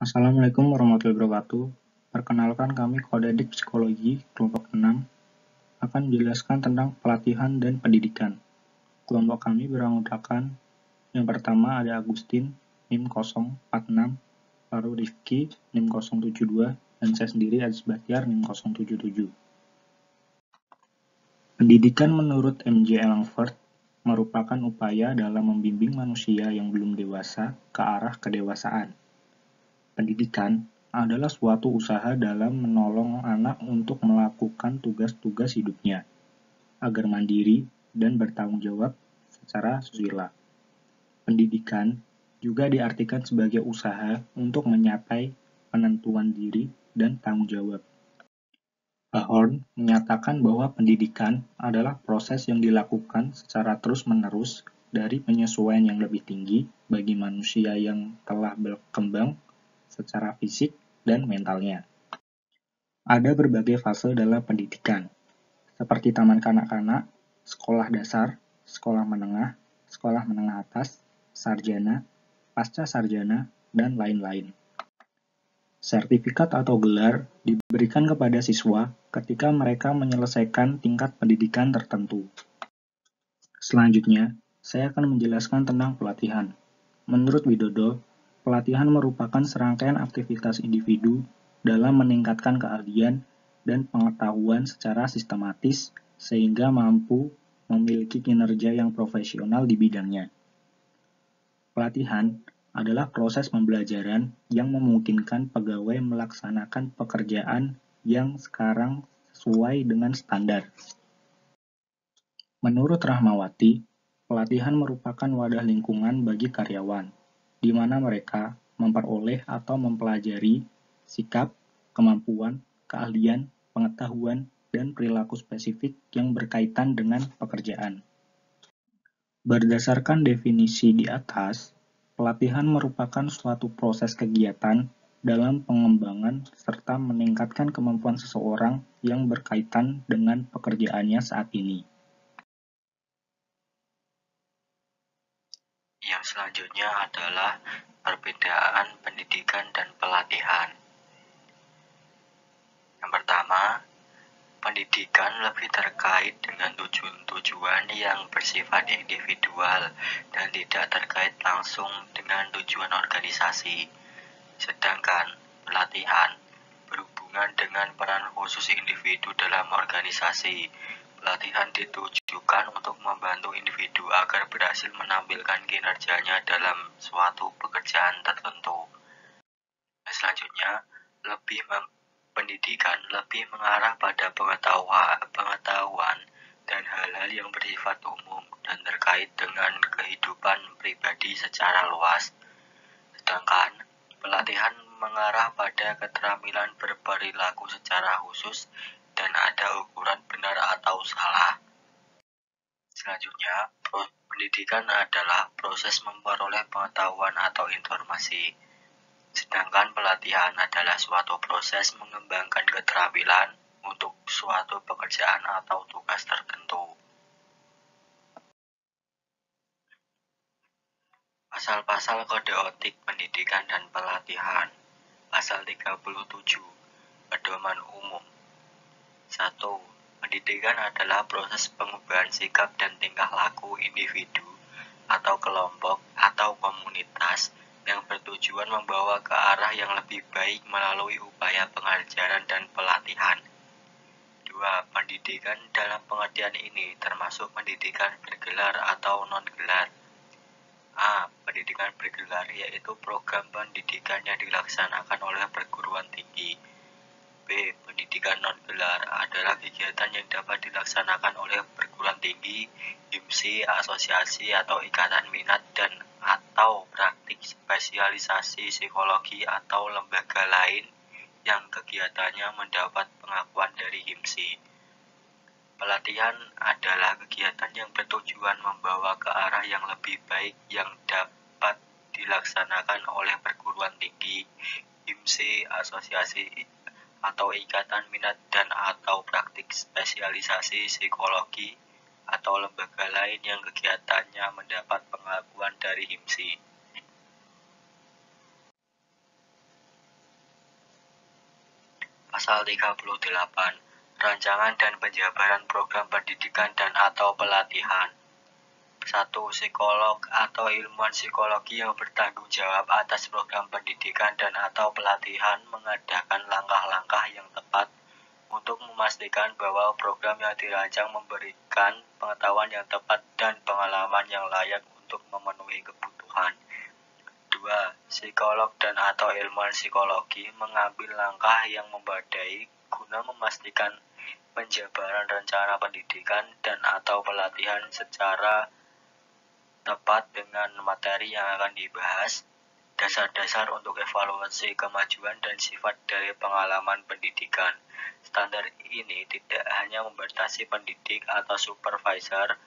Assalamualaikum warahmatullahi wabarakatuh. Perkenalkan kami Kodedik Psikologi kelompok 6 akan menjelaskan tentang pelatihan dan pendidikan. Kelompok kami beranggotakan yang pertama ada Agustin NIM 046, lalu Rifki NIM 072, dan saya sendiri Aziz Bahtiar NIM 077. Pendidikan menurut M.J. Langford merupakan upaya dalam membimbing manusia yang belum dewasa ke arah kedewasaan. Pendidikan adalah suatu usaha dalam menolong anak untuk melakukan tugas-tugas hidupnya, agar mandiri dan bertanggung jawab secara susila. Pendidikan juga diartikan sebagai usaha untuk mencapai penentuan diri dan tanggung jawab. Ahorn menyatakan bahwa pendidikan adalah proses yang dilakukan secara terus-menerus dari penyesuaian yang lebih tinggi bagi manusia yang telah berkembang secara fisik dan mentalnya. Ada berbagai fase dalam pendidikan, seperti taman kanak-kanak, sekolah dasar, sekolah menengah atas, sarjana, pasca sarjana, dan lain-lain. Sertifikat atau gelar diberikan kepada siswa ketika mereka menyelesaikan tingkat pendidikan tertentu. Selanjutnya, saya akan menjelaskan tentang pelatihan. Menurut Widodo, pelatihan merupakan serangkaian aktivitas individu dalam meningkatkan keahlian dan pengetahuan secara sistematis sehingga mampu memiliki kinerja yang profesional di bidangnya. Pelatihan adalah proses pembelajaran yang memungkinkan pegawai melaksanakan pekerjaan yang sekarang sesuai dengan standar. Menurut Rahmawati, pelatihan merupakan wadah lingkungan bagi karyawan, di mana mereka memperoleh atau mempelajari sikap, kemampuan, keahlian, pengetahuan, dan perilaku spesifik yang berkaitan dengan pekerjaan. Berdasarkan definisi di atas, pelatihan merupakan suatu proses kegiatan dalam pengembangan serta meningkatkan kemampuan seseorang yang berkaitan dengan pekerjaannya saat ini. Yang selanjutnya adalah perbedaan pendidikan dan pelatihan. Yang pertama, pendidikan lebih terkait dengan tujuan-tujuan yang bersifat individual dan tidak terkait langsung dengan tujuan organisasi. Sedangkan pelatihan berhubungan dengan peran khusus individu dalam organisasi. Pelatihan ditujukan untuk membantu individu agar berhasil menampilkan kinerjanya dalam suatu pekerjaan tertentu. Selanjutnya, pendidikan lebih mengarah pada pengetahuan dan hal-hal yang bersifat umum dan terkait dengan kehidupan pribadi secara luas. Sedangkan pelatihan mengarah pada keterampilan berperilaku secara khusus dan ada ukuran benar atau salah. Selanjutnya, pendidikan adalah proses memperoleh pengetahuan atau informasi. Sedangkan pelatihan adalah suatu proses mengembangkan keterampilan untuk suatu pekerjaan atau tugas tertentu. Pasal-pasal kode etik pendidikan dan pelatihan. Pasal 37, Pedoman Umum. 1. Pendidikan adalah proses pengubahan sikap dan tingkah laku individu atau kelompok atau komunitas yang bertujuan membawa ke arah yang lebih baik melalui upaya pengajaran dan pelatihan. 2. Pendidikan dalam pengertian ini termasuk pendidikan bergelar atau non-gelar. A. Pendidikan bergelar yaitu program pendidikan yang dilaksanakan oleh perguruan tinggi. B. Pendidikan non-gelar adalah kegiatan yang dapat dilaksanakan oleh perguruan tinggi, himsi, asosiasi atau ikatan minat dan atau praktik spesialisasi psikologi atau lembaga lain yang kegiatannya mendapat pengakuan dari himsi. Pelatihan adalah kegiatan yang bertujuan membawa ke arah yang lebih baik yang dapat dilaksanakan oleh perguruan tinggi, himsi, asosiasi atau ikatan minat dan atau praktik spesialisasi psikologi atau lembaga lain yang kegiatannya mendapat pengakuan dari himsi. Pasal 38, rancangan dan penjabaran program pendidikan dan atau pelatihan. 1. Psikolog atau ilmuwan psikologi yang bertanggung jawab atas program pendidikan dan atau pelatihan mengadakan langkah-langkah yang tepat untuk memastikan bahwa program yang dirancang memberikan pengetahuan yang tepat dan pengalaman yang layak untuk memenuhi kebutuhan. 2. Psikolog dan atau ilmuwan psikologi mengambil langkah yang memadai guna memastikan penjabaran rencana pendidikan dan atau pelatihan secara tepat dengan materi yang akan dibahas, dasar-dasar untuk evaluasi kemajuan dan sifat dari pengalaman pendidikan. Standar ini tidak hanya membatasi pendidik atau supervisor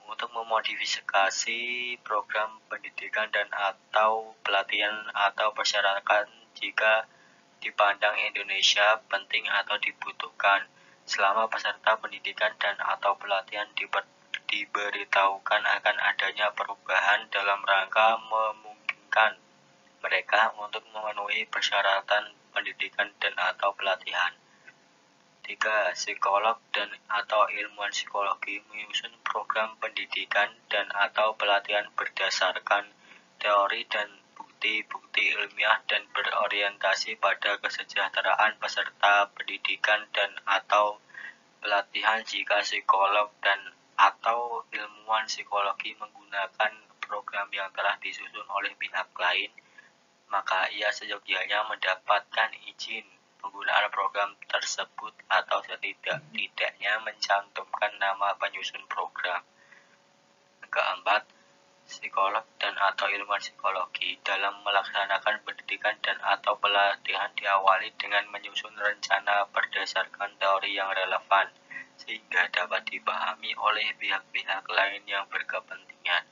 untuk memodifikasi program pendidikan dan atau pelatihan atau persyaratan jika dipandang Indonesia penting atau dibutuhkan, selama peserta pendidikan dan atau pelatihan diberitahukan akan adanya perubahan dalam rangka memungkinkan mereka untuk memenuhi persyaratan pendidikan dan atau pelatihan. 3. Psikolog dan atau ilmuwan psikologi menyusun program pendidikan dan atau pelatihan berdasarkan teori dan bukti-bukti ilmiah dan berorientasi pada kesejahteraan peserta pendidikan dan atau pelatihan. Jika psikolog dan atau ilmuwan psikologi menggunakan program yang telah disusun oleh pihak lain, maka ia seyogyanya mendapatkan izin penggunaan program tersebut atau setidak-tidaknya mencantumkan nama penyusun program. Keempat, psikolog dan atau ilmuwan psikologi dalam melaksanakan pendidikan dan atau pelatihan diawali dengan menyusun rencana berdasarkan teori yang relevan sehingga dapat dipahami oleh pihak-pihak lain yang berkepentingan.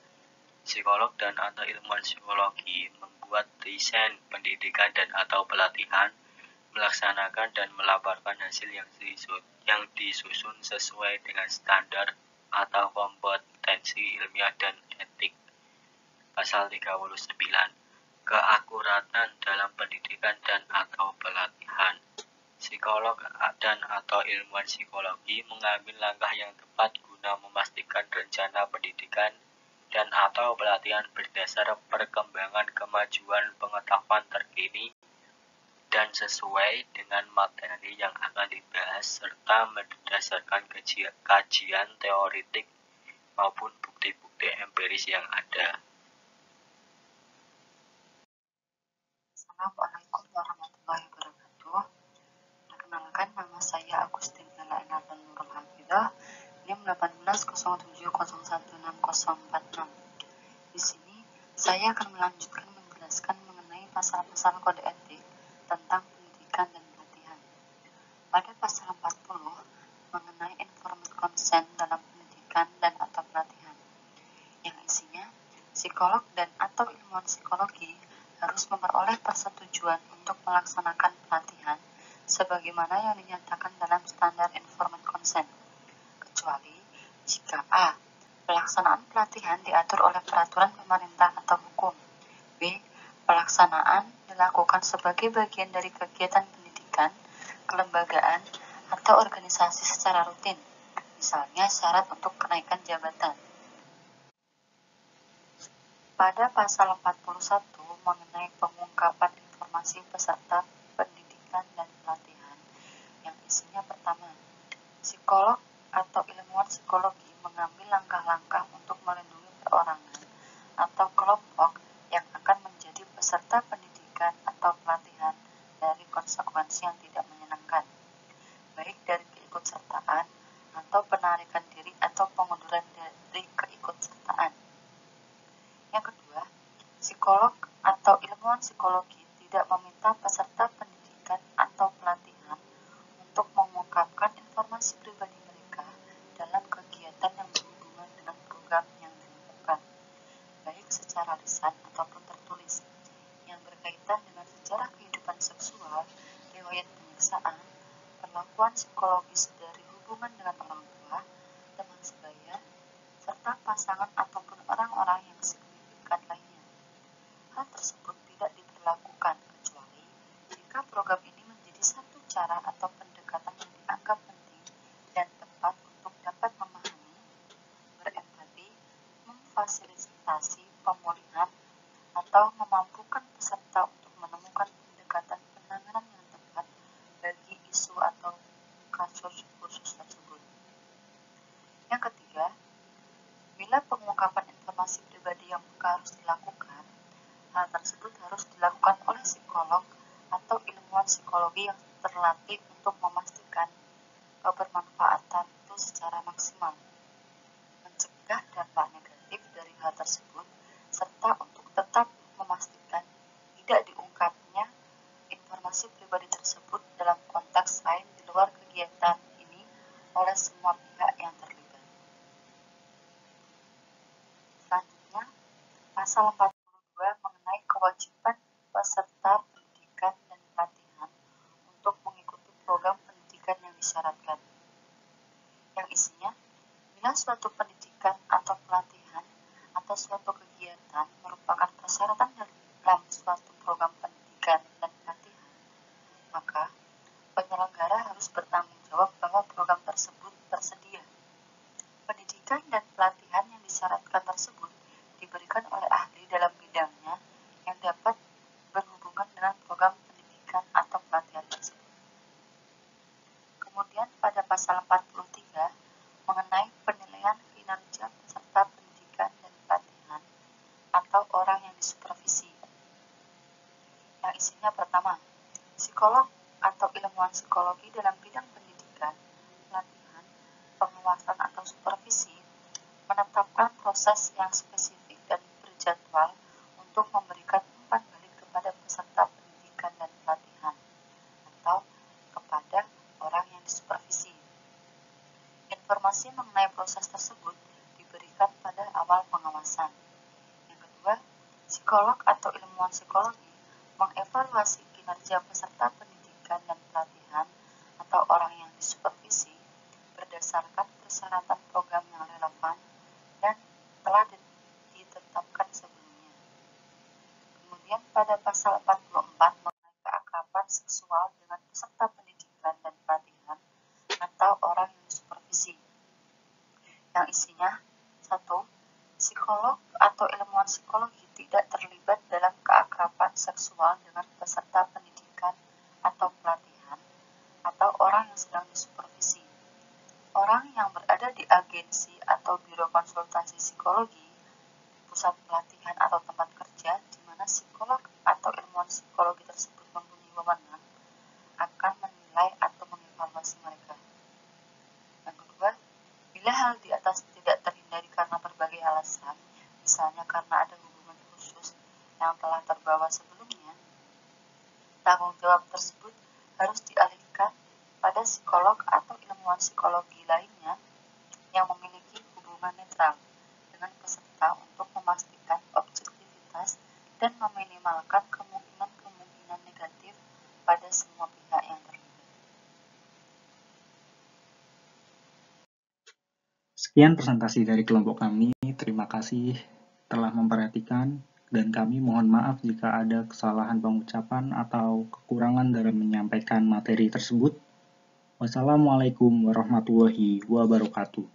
Psikolog dan atau ilmuwan psikologi membuat desain pendidikan dan atau pelatihan, melaksanakan dan melaporkan hasil yang disusun sesuai dengan standar atau kompetensi ilmiah dan etik. Pasal 39. Keakuratan dalam pendidikan dan atau pelatihan. Psikolog dan atau ilmuwan psikologi mengambil langkah yang tepat guna memastikan rencana pendidikan dan atau pelatihan berdasar perkembangan kemajuan pengetahuan terkini dan sesuai dengan materi yang akan dibahas serta berdasarkan kajian teoritik maupun bukti-bukti empiris yang ada. Assalamualaikum warahmatullahi wabarakatuh. Perkenalkan, nama saya Agustin Ella Enardan Nurul Hafidah, NIM 1807016046. Di sini saya akan melanjutkan menjelaskan mengenai pasal-pasal kode etik tentang pendidikan dan pelatihan. Pada pasal 40 mengenai informed consent dalam pendidikan dan atau pelatihan, yang isinya psikolog dan atau ilmuwan psikologi harus memperoleh persetujuan untuk melaksanakan pelatihan sebagaimana yang dinyatakan dalam standar informed consent, kecuali jika a. pelaksanaan pelatihan diatur oleh peraturan pemerintah atau hukum, b. pelaksanaan dilakukan sebagai bagian dari kegiatan pendidikan, kelembagaan, atau organisasi secara rutin, misalnya syarat untuk kenaikan jabatan. Pada pasal 41 mengenai pengungkapan informasi peserta pendidikan dan pelatihan, yang isinya pertama, psikolog atau ilmuwan psikologi mengambil langkah-langkah untuk melindungi perorangan atau kelompok yang akan menjadi peserta pendidikan atau pelatihan dari konsekuensi yang tidak menyenangkan, baik dari keikutsertaan atau penarikan diri atau pengunduran dari keikutsertaan. Yang kedua, psikolog atau ilmuwan psikologi tidak meminta peserta pendidikan atau pelatihan untuk mengungkapkan informasi pribadi mereka dalam kegiatan yang berhubungan dengan program yang dilakukan, baik secara lisan ataupun tertulis, yang berkaitan dengan sejarah kehidupan seksual, riwayat penyiksaan, perlakuan psikologis dari hubungan dengan orang tua, teman sebaya, serta pasangan ataupun orang-orang yang signifikan lainnya. Hal tersebut tidak diberlakukan kecuali jika program ini menjadi satu cara atau harus dilakukan, hal tersebut harus dilakukan oleh psikolog atau ilmuwan psikologi yang terlatih untuk memastikan kebermanfaatan itu secara maksimal, mencegah dampak negatif dari hal tersebut, serta untuk tetap memastikan tidak diungkapnya informasi pribadi tersebut dalam konteks lain di luar kegiatan ini oleh semua pihak yang terlibat. Selanjutnya, pasal 42 mengenai kewajiban peserta pendidikan dan pelatihan untuk mengikuti program pendidikan yang disyaratkan, yang isinya, bila suatu pendidikan atau pelatihan atau suatu kegiatan merupakan persyaratan dalam suatu program pendidikan dan pelatihan, maka penyelenggara harus bertanggung jawab bahwa program tersebut tersedia. Pendidikan dan pelatihan yang disyaratkan tersebut diberikan oleh ahli dalam bidangnya yang dapat berhubungan dengan program pendidikan atau pelatihan tersebut. Kemudian pada pasal 43 mengenai penilaian kinerja peserta pendidikan dan pelatihan atau orang yang disupervisi, yang isinya pertama, psikolog atau ilmuwan psikologi dalam bidang pendidikan, pelatihan, pengawasan atau supervisi menetapkan proses yang spesifik dan berjadwal untuk memberikan umpan balik kepada peserta pendidikan dan pelatihan atau kepada orang yang disupervisi. Informasi mengenai proses tersebut diberikan pada awal pengawasan. Yang kedua, psikolog atau ilmuwan psikologi mengevaluasi kinerja peserta pendidikan dan pelatihan atau orang yang disupervisi berdasarkan persyaratan program yang relevan dan telah ditetapkan sebelumnya. Kemudian pada pasal 44 mengenai keakraban seksual dengan peserta pendidikan dan pelatihan atau orang yang disupervisi, yang isinya, 1. Psikolog atau ilmuwan psikologi tidak terlibat dalam keakraban seksual dengan peserta pendidikan atau pelatihan atau orang yang sedang disupervisi. Orang yang berada di agensi atau biro konsultasi psikologi, pusat pelatihan atau tempat kerja di mana psikolog atau ilmuwan psikologi tersebut mempunyai wewenang akan menilai atau mengevaluasi mereka. Yang kedua, bila hal di atas tidak terhindari karena berbagai alasan, misalnya karena ada hubungan khusus yang telah terbawa sebelumnya, tanggung jawab tersebut harus dialihkan pada psikolog atau ilmuwan psikologi lainnya yang memiliki hubungan netral dengan peserta untuk memastikan objektivitas dan meminimalkan kemungkinan-kemungkinan negatif pada semua pihak yang terlibat. Sekian presentasi dari kelompok kami. Terima kasih telah memperhatikan dan kami mohon maaf jika ada kesalahan pengucapan atau kekurangan dalam menyampaikan materi tersebut. Wassalamualaikum warahmatullahi wabarakatuh.